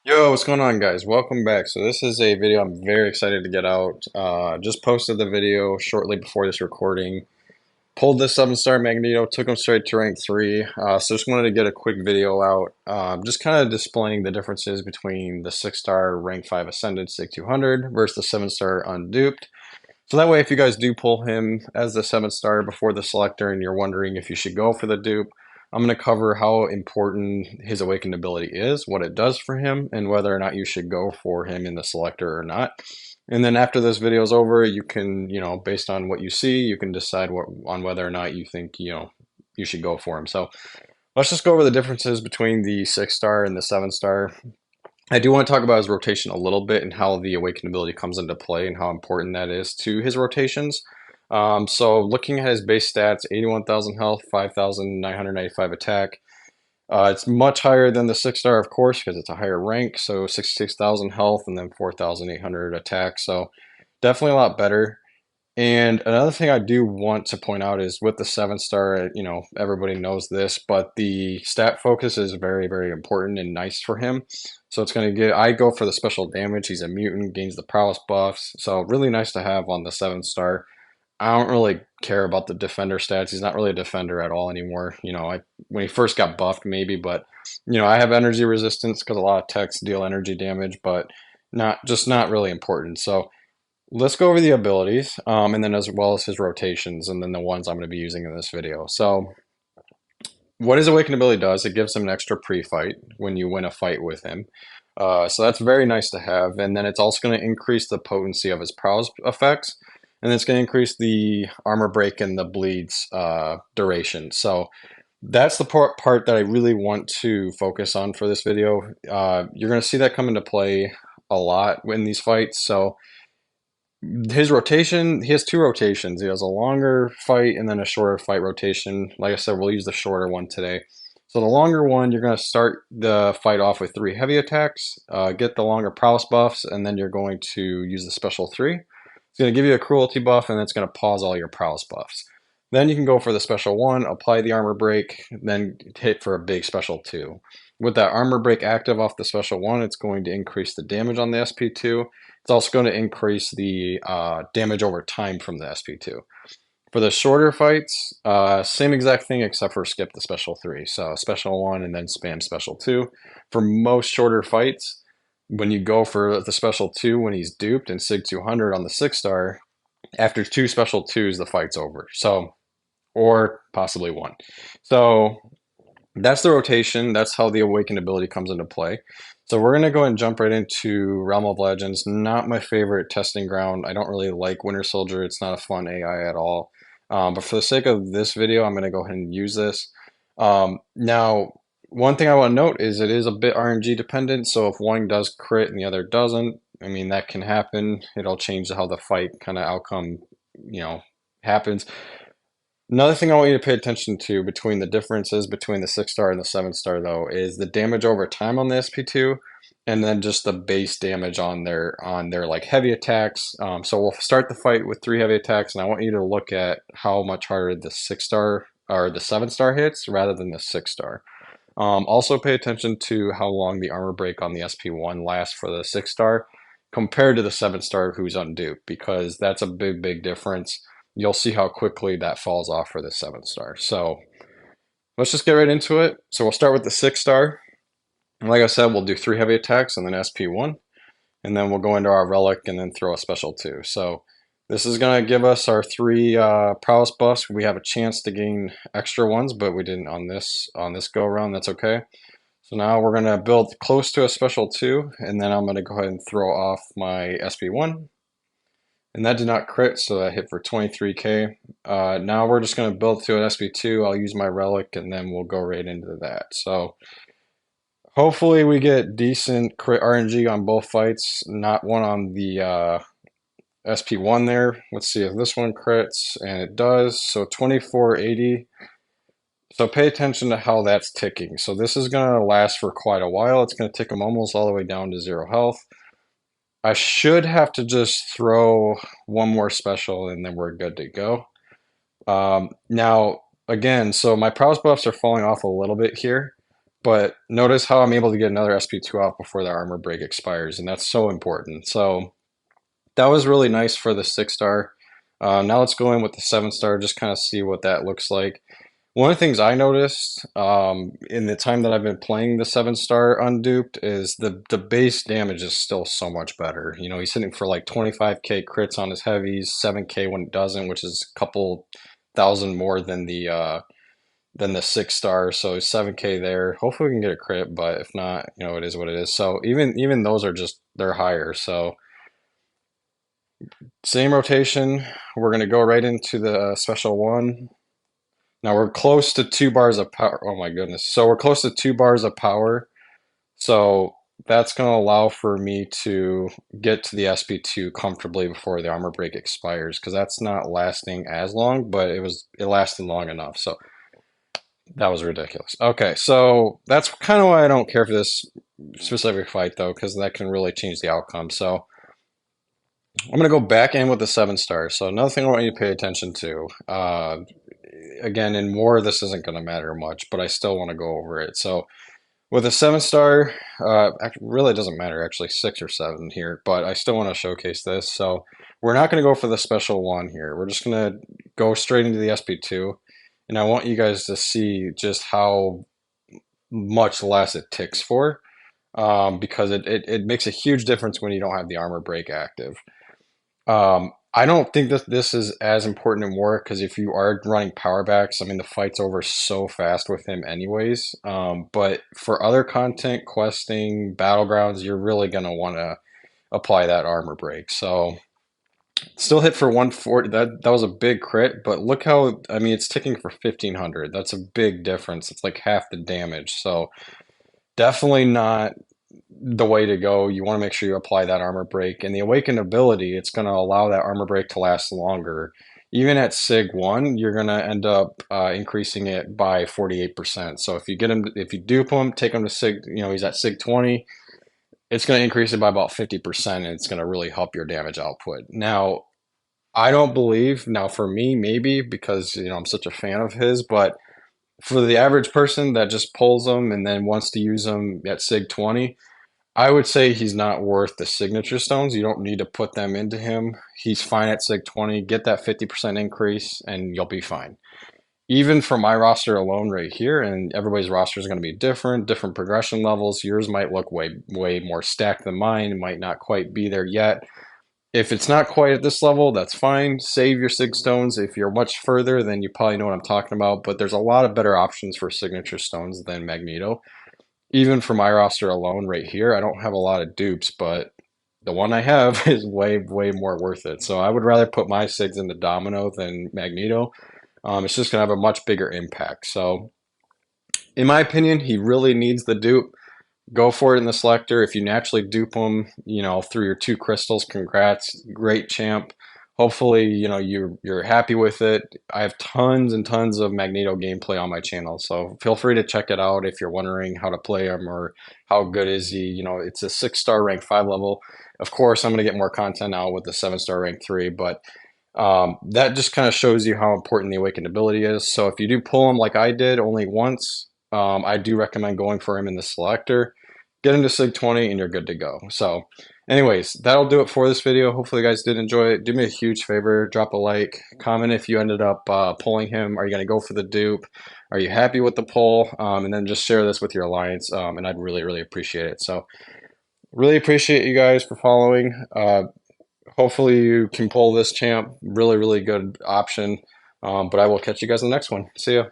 Yo, what's going on, guys? Welcome back. So this is a video I'm very excited to get out. Just posted the video shortly before this recording. Pulled the 7-star Magneto, took him straight to rank 3. So just wanted to get a quick video out, just kind of displaying the differences between the 6-star rank 5 Ascended Sig 200 versus the 7-star Unduped. So that way, if you guys do pull him as the 7-star before the Selector and you're wondering if you should go for the dupe, I'm going to cover how important his awakened ability is, what it does for him, and whether or not you should go for him in the Selector or not. And then after this video is over, you can, based on what you see, you can decide on whether or not you think, you should go for him. So let's just go over the differences between the 6-star and the 7-star. I do want to talk about his rotation a little bit and how the awakened ability comes into play and how important that is to his rotations. So looking at his base stats, 81,000 health, 5,995 attack. It's much higher than the 6-star, of course, because it's a higher rank. So 66,000 health and then 4,800 attack. So definitely a lot better. And another thing I do want to point out is with the 7-star, everybody knows this, but the stat focus is very, very important and nice for him. So it's going to I go for the special damage. He's a mutant, gains the prowess buffs. So really nice to have on the 7-star. I don't really care about the defender stats. He's not really a defender at all anymore. When he first got buffed, maybe, but I have energy resistance because a lot of techs deal energy damage, but not really important. So let's go over the abilities, and then as well as his rotations, and then the ones I'm going to be using in this video. So what his awakened ability does, it gives him an extra pre-fight when you win a fight with him. So that's very nice to have. And then it's also going to increase the potency of his prowess effects, and it's going to increase the armor break and the bleeds duration. So that's the part that I really want to focus on for this video. You're going to see that come into play a lot in these fights. So his rotation, he has two rotations. He has a longer fight and then a shorter fight rotation. Like I said, we'll use the shorter one today. So the longer one, you're going to start the fight off with 3 heavy attacks, get the longer prowess buffs, and then you're going to use the special 3. It's going to give you a cruelty buff, and it's going to pause all your prowess buffs. Then you can go for the special 1, apply the armor break, then hit for a big special 2. With that armor break active off the special 1, it's going to increase the damage on the SP2. It's also going to increase the damage over time from the SP2. For the shorter fights, same exact thing except for skip the special 3. So special 1 and then spam special 2. For most shorter fights, when you go for the special 2 when he's duped in Sig 200 on the 6-star, after 2 special 2s, the fight's over. So, or possibly 1. So that's the rotation. That's how the awakened ability comes into play. So we're going to go ahead and jump right into Realm of Legends. Not my favorite testing ground. I don't really like Winter Soldier. It's not a fun AI at all. But for the sake of this video, I'm going to go ahead and use this. Now, one thing I want to note is it is a bit RNG dependent. So if one does crit and the other doesn't, I mean, that can happen. It'll change how the fight kind of outcome, happens. Another thing I want you to pay attention to between the differences between the 6-star and the 7-star, though, is the damage over time on the SP2, and then just the base damage on their like heavy attacks. So we'll start the fight with 3 heavy attacks, and I want you to look at how much harder the 6-star or the 7-star hits rather than the 6-star. Also pay attention to how long the armor break on the SP1 lasts for the 6-star compared to the 7-star who's unduped, because that's a big difference. You'll see how quickly that falls off for the 7-star. So let's just get right into it. So we'll start with the 6-star. And like I said, we'll do 3 heavy attacks and then SP1. And then we'll go into our relic and then throw a special 2. So this is going to give us our 3 prowess buffs. We have a chance to gain extra ones, but we didn't on this go around. That's okay. So now we're going to build close to a special 2. And then I'm going to go ahead and throw off my SP1. And that did not crit, so that hit for 23k. Now we're just going to build to an SP2. I'll use my relic, and then we'll go right into that. So hopefully we get decent crit RNG on both fights, not one on the SP1 there. Let's see if this one crits, and it does. So 2480. So pay attention to how that's ticking. So this is going to last for quite a while. It's going to tick them almost all the way down to 0 health. I should have to just throw one more special and then we're good to go. Now, again, so my prowess buffs are falling off a little bit here, But notice how I'm able to get another SP2 off before the armor break expires, and that's so important. So that was really nice for the 6-star. Now let's go in with the 7-star, just kind of see what that looks like. One of the things I noticed in the time that I've been playing the 7-star unduped is the base damage is still so much better. You know, he's hitting for like 25k crits on his heavies, 7k when it doesn't, which is a couple thousand more than the 6-star. So 7k there. Hopefully we can get a crit, but if not, you know, it is what it is. So even those are just they're higher. So same rotation. We're gonna go right into the special one. Now we're close to 2 bars of power. Oh my goodness. So we're close to 2 bars of power. So that's going to allow for me to get to the SP2 comfortably before the armor break expires, because that's not lasting as long, but it lasted long enough. So that was ridiculous. Okay, so that's kind of why I don't care for this specific fight though, because that can really change the outcome. So I'm going to go back in with the 7-star. So another thing I want you to pay attention to. Again, in war, this isn't going to matter much, but I still want to go over it. So with a 7-star, really doesn't matter actually 6 or 7 here, but I still want to showcase this. So we're not going to go for the special one here. We're just going to go straight into the SP2, and I want you guys to see just how much less it ticks for, because it makes a huge difference when you don't have the armor break active. I don't think that this is as important in war, because if you are running power backs, I mean, the fight's over so fast with him anyways. But for other content, questing, battlegrounds, you're really going to want to apply that armor break. So still hit for 140. That was a big crit, but look how, I mean, it's ticking for 1500. That's a big difference. It's like half the damage. So definitely not the way to go. You want to make sure you apply that armor break, and the awakened ability, it's going to allow that armor break to last longer. Even at Sig 1, you're going to end up increasing it by 48%. So if you get him, if you dupe him, take him to Sig, you know, he's at Sig 20, it's going to increase it by about 50%, and it's going to really help your damage output. Now, I don't believe, now for me, maybe because, you know, I'm such a fan of his, but for the average person that just pulls them and then wants to use them at Sig 20, I would say he's not worth the signature stones. You don't need to put them into him. He's fine at Sig 20. Get that 50% increase and you'll be fine. Even for my roster alone right here, and everybody's roster is going to be different progression levels. Yours might look way more stacked than mine. It might not quite be there yet. If it's not quite at this level, that's fine. Save your Sig stones. If you're much further, then you probably know what I'm talking about. But there's a lot of better options for signature stones than Magneto. Even for my roster alone right here, I don't have a lot of dupes, but the one I have is way more worth it. So I would rather put my Sigs into Domino than Magneto. It's just going to have a much bigger impact. So in my opinion, he really needs the dupe. Go for it in the Selector. If you naturally dupe him, you know, through your 2 crystals, congrats, great champ. Hopefully, you know, you're happy with it. I have tons and tons of Magneto gameplay on my channel, so feel free to check it out if you're wondering how to play him or how good is he. You know, it's a 6-star rank 5 level. Of course, I'm going to get more content out with the 7-star rank 3, but that just kind of shows you how important the awakened ability is. So if you do pull him like I did only once, I do recommend going for him in the Selector. Get him to Sig 20 and you're good to go. So anyways, that'll do it for this video. Hopefully you guys did enjoy it. Do me a huge favor, drop a like, comment if you ended up pulling him. Are you going to go for the dupe? Are you happy with the pull? And then just share this with your alliance, and I'd really appreciate it. So really appreciate you guys for following. Hopefully you can pull this champ. Really good option. But I will catch you guys in the next one. See ya.